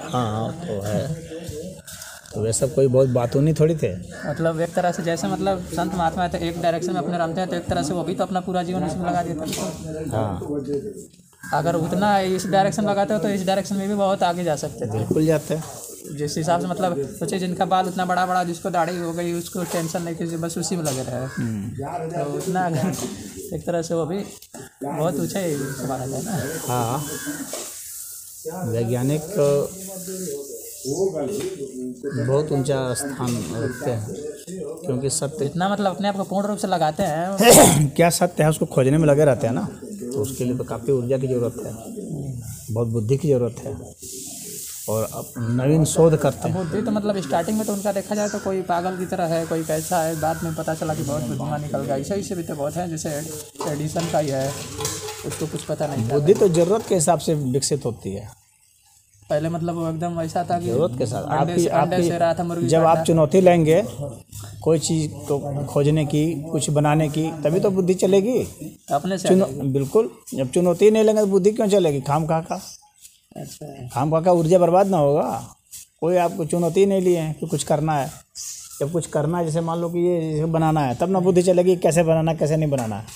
हाँ तो है, तो वे सब कोई बहुत बातूनी थोड़ी थे। मतलब एक तरह से जैसे मतलब संत महात्मा थे एक डायरेक्शन में अपने रमते हैं, तो एक तरह से वो भी तो अपना पूरा जीवन उसमें लगा देते हैं। हाँ अगर उतना इस डायरेक्शन लगाते हो तो इस डायरेक्शन में भी बहुत आगे जा सकते थे। बिल्कुल जाते हैं। जिस हिसाब से मतलब सोचे जिनका बाल उतना बड़ा बड़ा, जिसको दाढ़ी हो गई उसको टेंशन नहीं, किसी बस उसी में लगे रहे, तो उतना एक तरह से वो भी बहुत ऊंचाई माना जाए ना। हाँ वैज्ञानिक बहुत ऊंचा स्थान रखते हैं, क्योंकि सत्य इतना मतलब अपने आप को पूर्ण रूप से लगाते हैं क्या सत्य है उसको खोजने में लगे रहते हैं ना, तो उसके लिए तो काफ़ी ऊर्जा की ज़रूरत है, बहुत बुद्धि की ज़रूरत है, और अब नवीन शोध करते हैं। बुद्धि तो मतलब स्टार्टिंग में तो उनका देखा जाए तो कोई पागल की तरह है, कोई कैसा है, बाद में पता चला कि बहुत बुद्धिमान निकल गया। ऐसे भी तो बहुत है, जैसे एडिसन का ही है, उसको कुछ पता नहीं था। बुद्धि तो ज़रूरत के हिसाब से विकसित होती है। पहले मतलब वो एकदम ऐसा था कि ज़रूरत के साथ अंडे से रहा था मुर्गी जब का आप अंडा। चुनौती लेंगे कोई चीज़ को खोजने की, कुछ बनाने की, तभी तो बुद्धि चलेगी। अपने से बिल्कुल, जब चुनौती नहीं लेंगे तो बुद्धि क्यों चलेगी? खाम खा का अच्छा खाम खा का ऊर्जा बर्बाद ना होगा। कोई आपको चुनौती नहीं लिए है कि कुछ करना है, जब कुछ करना है, जैसे मान लो कि ये बनाना है, तब ना बुद्धि चलेगी कैसे बनाना कैसे नहीं बनाना है।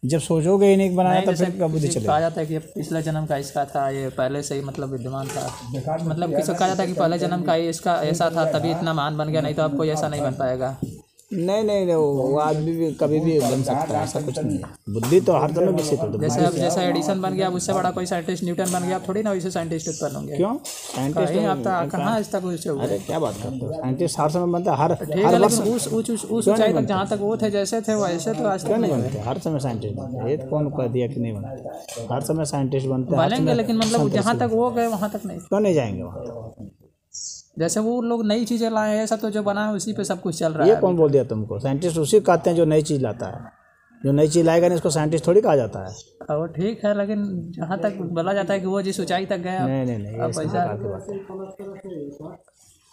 जब सोचोगे ही नहीं बनाना तब फिर कब बुद्धि चलेगी? कहा जाता है कि पिछले जन्म का इसका था, ये पहले से ही मतलब विद्यमान था, मतलब किसी कहा जाता है कि पहले जन्म का ही इसका ऐसा था तभी इतना महान बन गया, नहीं तो आपको ऐसा नहीं बन पाएगा। नहीं वो आदमी भी कभी भी बन सकता है, ऐसा कुछ नहीं है। बुद्धि तो हर समय विकसित होती है। जैसे अब जैसा एडिसन बन गया, अब उससे बड़ा कोई साइंटिस्ट न्यूटन बन गया, अब थोड़ी ना वैसे साइंटिस्ट उत्पन्न होंगे। क्यों साइंटिस्ट कहीं अब तक कहाँ आज तक उससे हुए। अरे क्या बात करते हो, साइंटिस्ट हर समय बनता है, हर ठीक है, वर्ष लेकिन उस ऊंचाई तक जहाँ तक वो थे जैसे थे वैसे तो आज तक क्यों नहीं नहीं बनते? हर समय साइंटिस्ट बनते हैं, ये तो कौन कह दिया कि नहीं बनते? हर समय साइंटिस्ट बनते हैं, हर बनेंगे, समय लेकिन मतलब जहाँ तक वो गए वहाँ तक नहीं। क्यों नहीं जाएंगे वहाँ? जैसे वो लोग नई चीजें लाए हैं, ऐसा तो जो बना है उसी पे सब कुछ चल रहा ये है। कौन बोल दिया तुमको? साइंटिस्ट उसी को कहते हैं जो नई चीज़ लाता है। जो नई चीज़ लाएगा नहीं उसको साइंटिस्ट थोड़ी कहा जाता है। वो ठीक है, लेकिन जहाँ तक बोला जाता है कि वो जिस ऊंचाई तक गया, नहीं अब इस ऐसा प्रकार की बात है।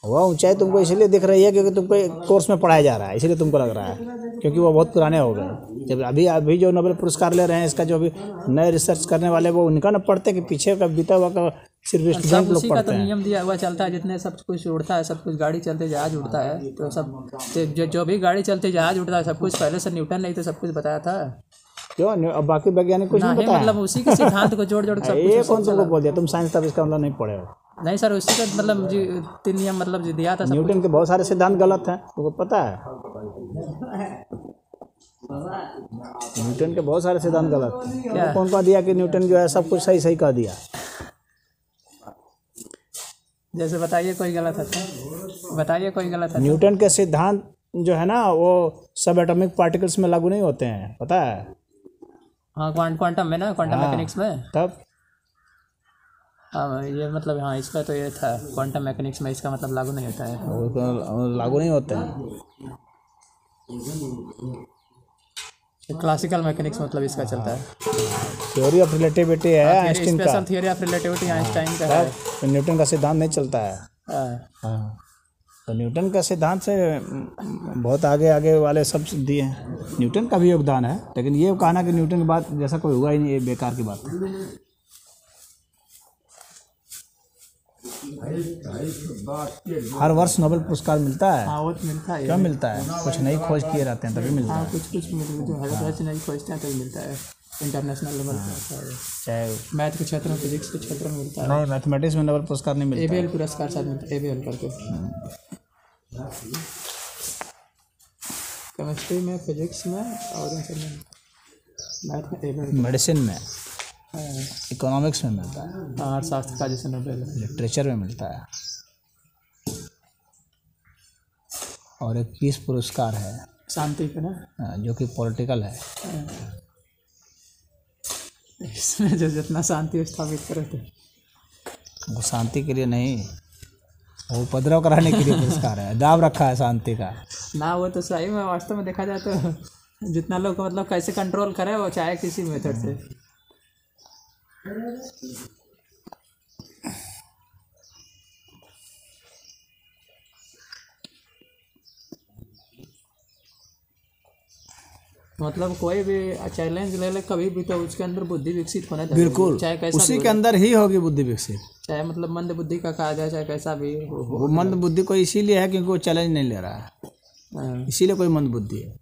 वह ऊंचाई तुमको इसलिए दिख रही है क्योंकि तुमको कोर्स में पढ़ाया जा रहा है, इसलिए तुमको लग रहा है, क्योंकि वो बहुत पुराने हो गए। जब अभी जो नोबेल पुरस्कार ले रहे हैं, इसका जो अभी नए रिसर्च करने वाले वो उनका न पढ़ते कि पीछे का बीता हुआ का सिर्फ स्टूडेंट लोग उसी का तो पढ़ते हैं। नियम दिया हुआ चलता है, जितने सब कुछ उड़ता है, सब कुछ गाड़ी चलते जहाज उड़ता है, तो सब जो भी गाड़ी चलते जहाज उड़ता है, सब कुछ पहले से न्यूटन नहीं तो सब कुछ बताया था। क्यों? अब बाकी वैज्ञानिक कुछ नहीं नहीं बताया? मतलब उसी के सिद्धांत को जोड़ जोड़ सब ये कुछ कौन तुमको बोल दिया? तुम साइंस तब इसका मतलब नहीं पढ़े हो। नहीं सर, उसी का मतलब जी 3 नियम मतलब जी दिया था सब। न्यूटन के बहुत सारे सिद्धांत गलत हैं, तुमको पता है? न्यूटन के बहुत सारे सिद्धांत गलत हैं। क्या? कौन कह दिया कि न्यूटन जो है सब कुछ सही सही कह दिया? जैसे बताइए कोई गलत है तो बताइए कोई गलत है तो। न्यूटन के सिद्धांत जो है ना वो सब एटॉमिक पार्टिकल्स में लागू नहीं होते हैं, पता है? हाँ क्वांटम में ना, क्वांटम मैकेनिक्स में। तब हाँ ये मतलब हाँ इसका तो ये था, क्वांटम मैकेनिक्स में इसका मतलब लागू नहीं होता है। वो तो लागू नहीं होते हैं। क्लासिकल मैकेनिक्स मतलब इसका चलता है। थ्योरी ऑफ रिलेटिविटी है आइंस्टीन का, special theory of relativity Einstein का है। तो न्यूटन का सिद्धांत नहीं चलता है। हाँ। हाँ तो न्यूटन का सिद्धांत से बहुत आगे आगे वाले सब दिए हैं। न्यूटन का भी योगदान है, लेकिन ये कहना कि न्यूटन के बाद जैसा कोई हुआ ही नहीं, ये बेकार की बात है। हर वर्ष नोबेल पुरस्कार मिलता है। हाँ वो तो मिलता है। क्यों मिलता है? कुछ नई खोज किए रहते हैं तभी मिलता है। कुछ जो हर नहीं खोजते हैं तभी मिलता है, इंटरनेशनल लेवल पर। चाहे मैथ के क्षेत्र में, फिजिक्स के क्षेत्र में मिलता है। नहीं, मैथमेटिक्स में नोबेल पुरस्कार नहीं मिलता। एबीएल पुरस्कार शायद मिलता है, एबीएल करके। केमिस्ट्री में, फिजिक्स में और इन सब में, मैथ में एबीएल। मेडिसिन में, इकोनॉमिक्स में मिलता है, अर्थशास्त्र का जैसे नोबेल, लिटरेचर में मिलता है। और एक पीस पुरस्कार है शांति का ना, जो कि पॉलिटिकल है। इसमें जो जितना शांति स्थापित करे थे, वो शांति के लिए नहीं, वो उपद्रव कराने के लिए पुरस्कार है। दाव रखा है शांति का ना। वो तो सही में वास्तव में देखा जाए तो जितना लोग को मतलब कैसे कंट्रोल करे वो चाहे किसी मेथड से। मतलब कोई भी चैलेंज ले ले कभी भी तो उसके अंदर बुद्धि विकसित होने लगेगी। बिल्कुल, चाहे कैसा उसी भी के अंदर ही होगी बुद्धि विकसित। चाहे मतलब मंद बुद्धि का कहा जाए, चाहे कैसा भी हो। वो मंद बुद्धि को इसीलिए है क्योंकि वो चैलेंज नहीं ले रहा है, हाँ, इसीलिए कोई मंद बुद्धि है।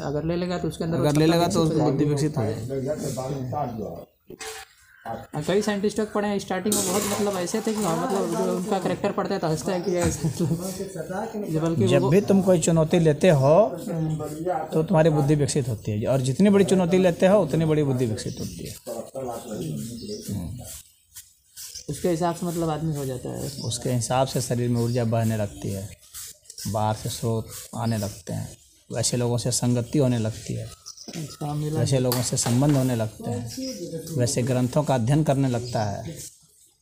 अगर ले लेगा तो उसके अंदर अगर ले लेगा तो उसकी बुद्धि विकसित हो जाएगी। कई साइंटिस्टों को पढ़े हैं, स्टार्टिंग में बहुत मतलब ऐसे थे कि हाँ, मतलब जो उनका करेक्टर पढ़ते हैं तो हंसते हैं कि ऐसे बल्कि जब भी तुम कोई चुनौती लेते हो तो तुम्हारी बुद्धि विकसित होती है, और जितनी बड़ी चुनौती लेते हो उतनी बड़ी बुद्धि विकसित होती है। उसके हिसाब से मतलब आदमी हो जाता है। उसके हिसाब से शरीर में ऊर्जा बहने लगती है, बाहर से स्रोत आने लगते हैं, वैसे लोगों से संगति होने लगती है, अच्छा, मिला वैसे लोगों से संबंध होने लगते हैं, वैसे ग्रंथों का अध्ययन करने लगता है,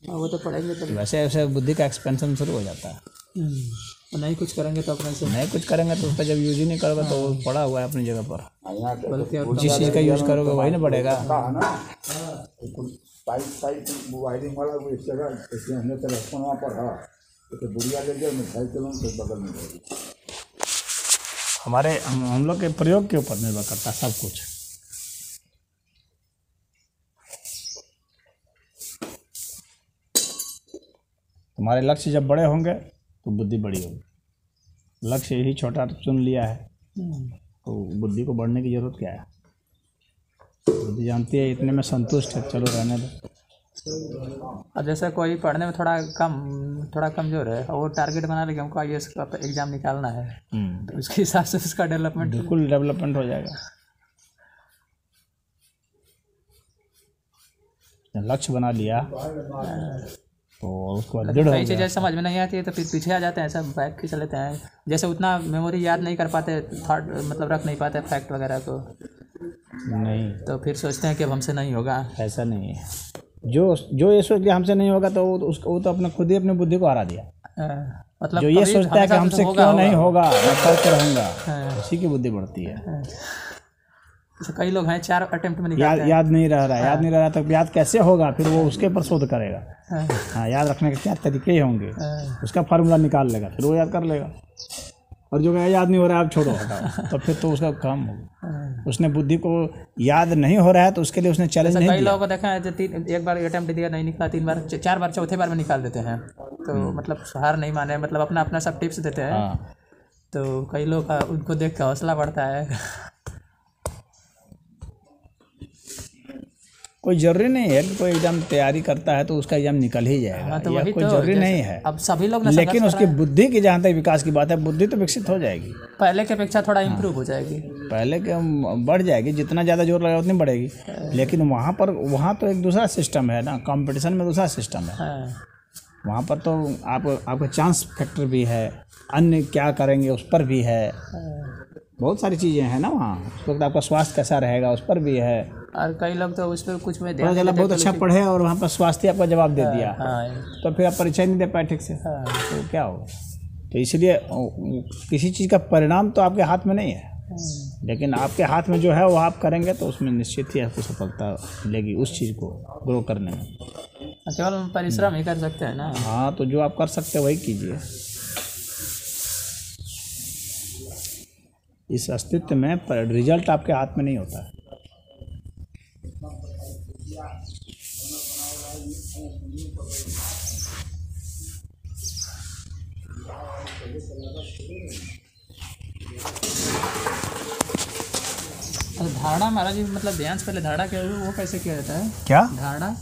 वो तो पढ़ेंगे तो वैसे वैसे बुद्धि का एक्सपेंशन शुरू हो जाता है। नहीं कुछ करेंगे तो अपने से नहीं कुछ करेंगे तो उसका जब यूज ही नहीं करोगे तो वो पड़ा हुआ है अपनी जगह पर। बल्कि और जिस चीज़ का यूज करोगे वही ना बढ़ेगा। वायरिंग वाला वो इस जगह ऐसे हमने टेलीफोन वहाँ पर है तो बुढ़िया ले गया मिठाई चलो तो बगल में रहेगी। हमारे हम लोग के प्रयोग के ऊपर निर्भर करता है सब कुछ। तुम्हारे लक्ष्य जब बड़े होंगे तो बुद्धि बड़ी होगी, लक्ष्य यही छोटा चुन लिया है तो बुद्धि को बढ़ने की जरूरत क्या है। बुद्धि जानती है इतने में संतुष्ट है, चलो रहने दो। अब जैसे कोई पढ़ने में थोड़ा कमज़ोर है और वो टारगेट बना ले कि हमको IAS का एग्ज़ाम निकालना है, तो उसके हिसाब से उसका डेवलपमेंट बिल्कुल डेवलपमेंट हो जाएगा। लक्ष्य बना लिया तो उसको दृढ़ हो कई चीज़ें गया। समझ में नहीं आती है तो फिर पीछे आ जाते हैं, सब बैक खींच लेते हैं। जैसे उतना मेमोरी याद नहीं कर पाते, थॉट मतलब रख नहीं पाते फैक्ट वगैरह को, नहीं तो फिर सोचते हैं कि अब हमसे नहीं होगा। ऐसा नहीं है। जो ये सोच लिया हमसे नहीं होगा तो वो तो अपने खुद ही अपनी बुद्धि को हरा दिया। मतलब जो ये कभी सोचता है कि हमेशा हमसे होगा, क्यों नहीं होगा मैं करके रहूँगा, हाँ। उसी की बुद्धि बढ़ती है। जैसे कई लोग हैं 4 अटेम्प्ट में निकालते हैं। याद नहीं रह रहा है, याद नहीं रह रहा तो याद कैसे होगा, फिर वो उसके पर शोध करेगा। हाँ, याद रखने के क्या तरीके होंगे, उसका फार्मूला निकाल लेगा, फिर वो याद कर लेगा। और जो याद नहीं हो रहा है आप छोड़ो हटाओ, तो फिर तो उसका काम होगा। उसने बुद्धि को याद नहीं हो रहा है तो उसके लिए उसने चैलेंज नहीं कई दिया। लोगों को देखा है जो एक बार अटेम्प्ट दिया नहीं निकला, 3 बार 4 बार चौथे बार में निकाल देते हैं, तो मतलब हार नहीं माने, मतलब अपना अपना सब टिप्स देते हैं। हाँ, तो कई लोग का उनको देख के हौसला बढ़ता है। कोई जरूरी नहीं है कि कोई एग्जाम तैयारी करता है तो उसका एग्जाम निकल ही जाएगा, हाँ, तो यह वही कोई तो जरूरी नहीं है। अब सभी लोग ना लेकिन उसकी बुद्धि की जहाँ तक विकास की बात है, बुद्धि तो विकसित हो जाएगी, पहले की अपेक्षा थोड़ा इम्प्रूव हो जाएगी। पहले के बढ़ जाएगी, जितना ज़्यादा जोर लगाए उतनी बढ़ेगी। लेकिन वहाँ तो एक दूसरा सिस्टम है ना, कंपटीशन में दूसरा सिस्टम है। हाँ, वहाँ पर तो आपका चांस फैक्टर भी है, अन्य क्या करेंगे उस पर भी है, बहुत सारी चीज़ें हैं ना वहाँ। उस वक्त आपका स्वास्थ्य कैसा रहेगा उस पर भी है। और कई लोग तो उस पर कुछ में पता ध्यान चला नहीं बहुत देते, अच्छा पढ़े और वहाँ पर स्वास्थ्य आपका जवाब दे दिया, हाँ, तो फिर आप परीक्षा नहीं दे पाए ठीक से, हाँ, तो क्या होगा। तो इसलिए किसी चीज़ का परिणाम तो आपके हाथ में नहीं है, लेकिन आपके हाथ में जो है वो आप करेंगे तो उसमें निश्चित ही आपको सफलता मिलेगी उस चीज़ को ग्रो करने में। केवल परिश्रम ही कर सकते हैं ना। हाँ, तो जो आप कर सकते हैं वही कीजिए। इस अस्तित्व में रिजल्ट आपके हाथ में नहीं होता है। धारणा महाराज जी, मतलब ध्यान से पहले धारणा क्या वो कैसे किया जाता है? क्या धारणा